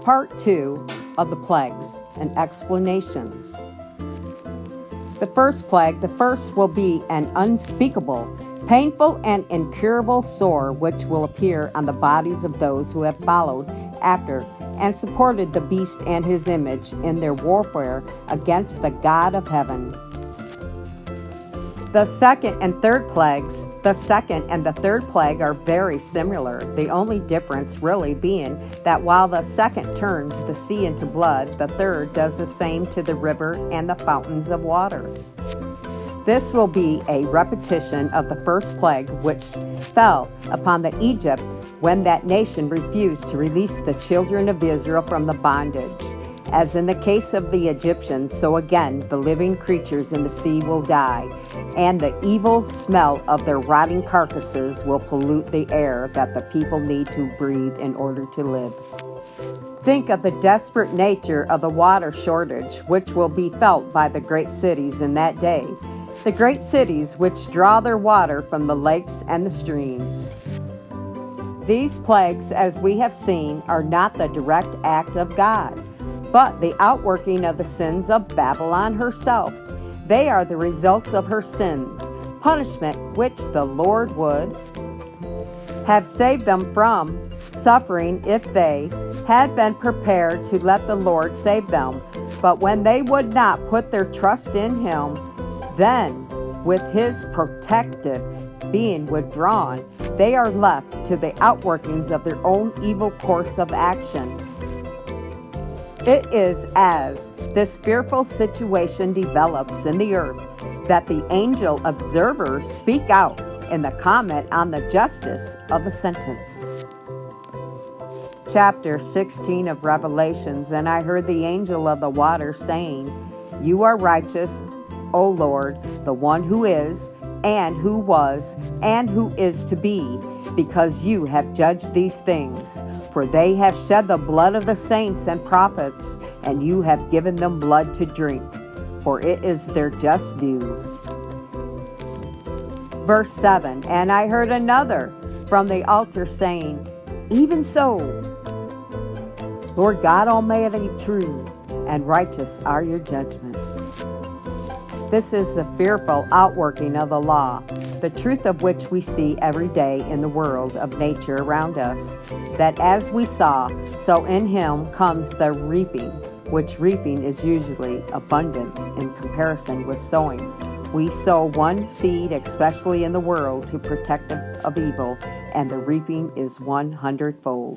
Part 2 of the plagues and explanations. The first plague, the first will be an unspeakable, painful, and incurable sore which will appear on the bodies of those who have followed after and supported the beast and his image in their warfare against the God of heaven. The second and third plagues, the second and the third plague are very similar, the only difference really being that while the second turns the sea into blood, the third does the same to the river and the fountains of water. This will be a repetition of the first plague which fell upon the Egypt when that nation refused to release the children of Israel from the bondage. As in the case of the Egyptians, so again the living creatures in the sea will die, and the evil smell of their rotting carcasses will pollute the air that the people need to breathe in order to live. Think of the desperate nature of the water shortage which will be felt by the great cities in that day, the great cities which draw their water from the lakes and the streams. These plagues, as we have seen, are not the direct act of God, but the outworking of the sins of Babylon herself. They are the results of her sins, punishment which the Lord would have saved them from suffering if they had been prepared to let the Lord save them. But when they would not put their trust in Him, then, with His protective being withdrawn, they are left to the outworkings of their own evil course of action. It is as this fearful situation develops in the earth that the angel observers speak out in the comment on the justice of the sentence. Chapter 16 of Revelations, And I heard the angel of the water saying, You are righteous, O Lord, the one who is, and who was, and who is to be, because you have judged these things. For they have shed the blood of the saints and prophets, and you have given them blood to drink, for it is their just due. Verse 7, And I heard another from the altar saying, Even so, Lord God Almighty, true and righteous are your judgments. This is the fearful outworking of the law, the truth of which we see every day in the world of nature around us, that as we saw, so in Him comes the reaping, which reaping is usually abundance in comparison with sowing. We sow one seed, especially in the world, to protect of evil, and the reaping is 100-fold.